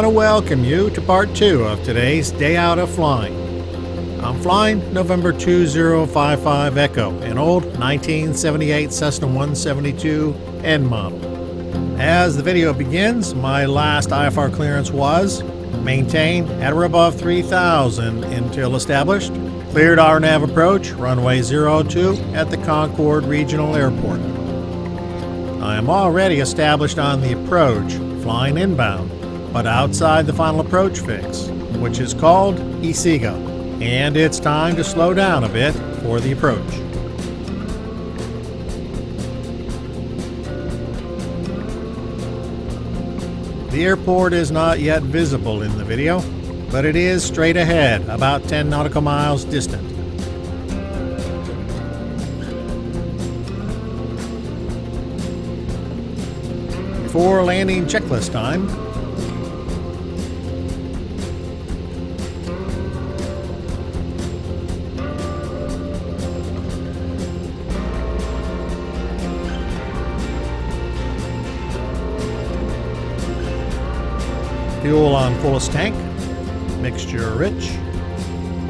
want to welcome you to part 2 of today's Day Out of Flying. I'm flying November 2055 Echo, an old 1978 Cessna 172N model. As the video begins, my last IFR clearance was maintained at or above 3,000 until established. Cleared RNAV approach, runway 02 at the Concord Regional Airport. I am already established on the approach, flying inbound, but outside the final approach fix, which is called ECEGA, and it's time to slow down a bit for the approach. The airport is not yet visible in the video, but it is straight ahead, about 10 nautical miles distant. Before landing checklist time, fuel on fullest tank, mixture rich,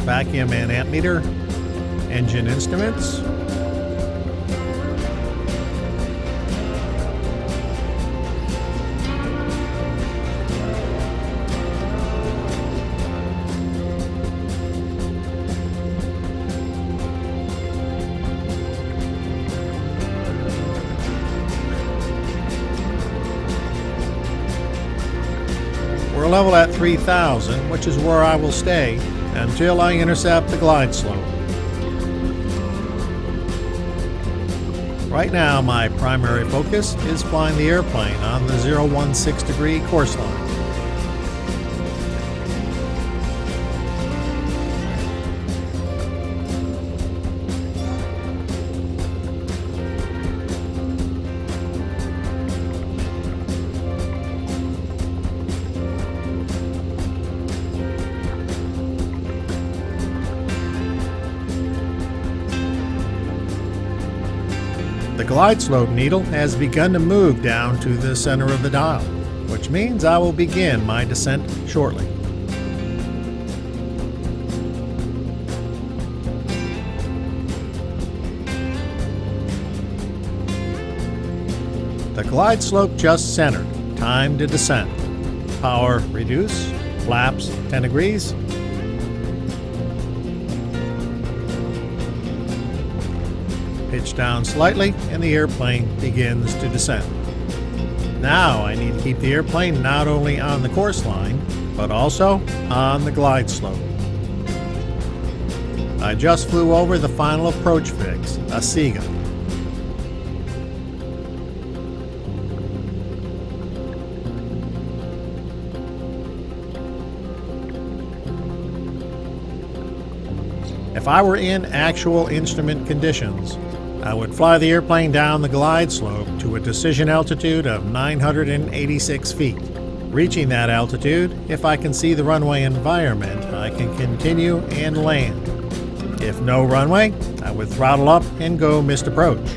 vacuum and amp meter, engine instruments, we're level at 3,000, which is where I will stay until I intercept the glide slope. Right now, my primary focus is flying the airplane on the 016 degree course line. The glide slope needle has begun to move down to the center of the dial, which means I will begin my descent shortly. The glide slope just centered. Time to descend. Power reduce. Flaps 10 degrees. Pitch down slightly and the airplane begins to descend. Now I need to keep the airplane not only on the course line, but also on the glide slope. I just flew over the final approach fix, ECEGA. If I were in actual instrument conditions, I would fly the airplane down the glide slope to a decision altitude of 986 feet. Reaching that altitude, if I can see the runway environment, I can continue and land. If no runway, I would throttle up and go missed approach.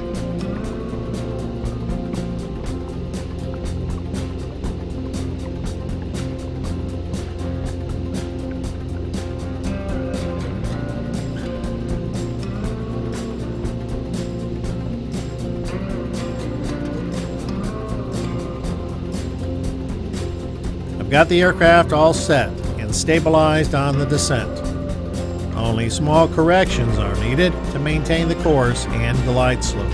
I've got the aircraft all set and stabilized on the descent. Only small corrections are needed to maintain the course and glide slope.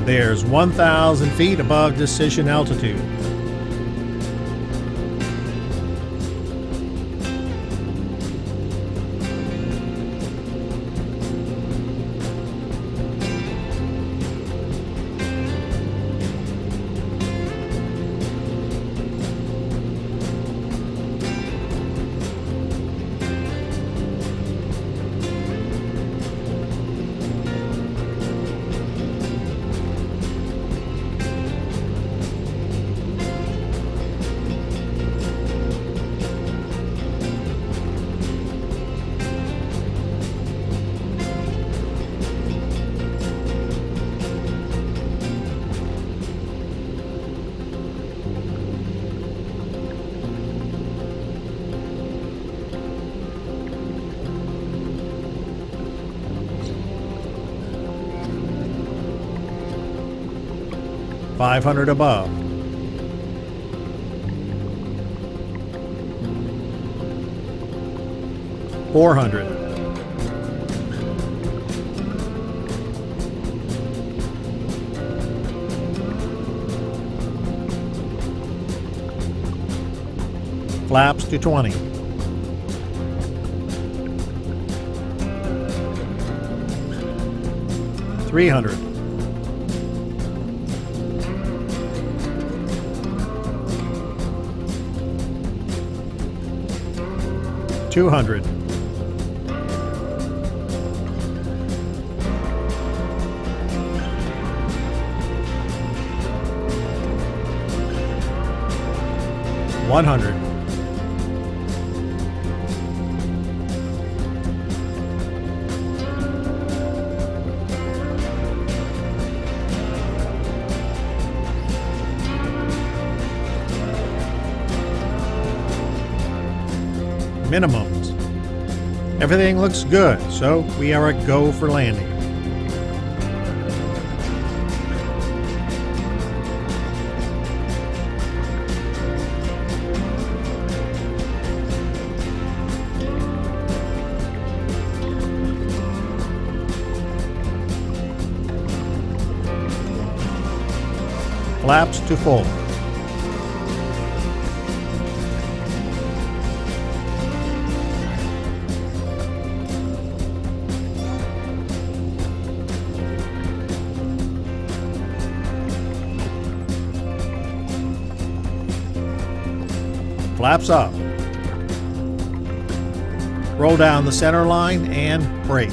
There's 1,000 feet above decision altitude. .500 above. .400. Flaps to 20. .300. .200. .100. Minimums. Everything looks good, so we are a go for landing. Flaps to full. Flaps up. Roll down the center line and brake.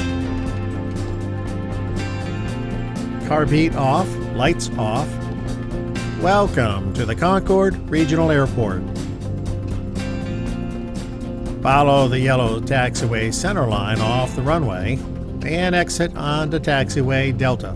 Carb heat off, lights off. Welcome to the Concord Regional Airport. Follow the yellow taxiway center line off the runway and exit onto taxiway Delta.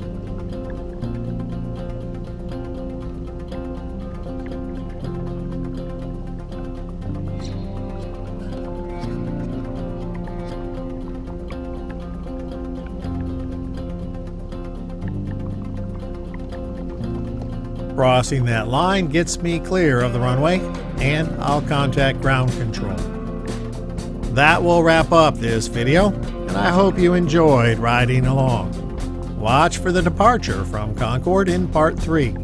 Crossing that line gets me clear of the runway, and I'll contact ground control. That will wrap up this video, and I hope you enjoyed riding along. Watch for the departure from Concord in Part 3.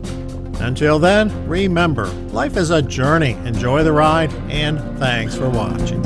Until then, remember, life is a journey. Enjoy the ride, and thanks for watching.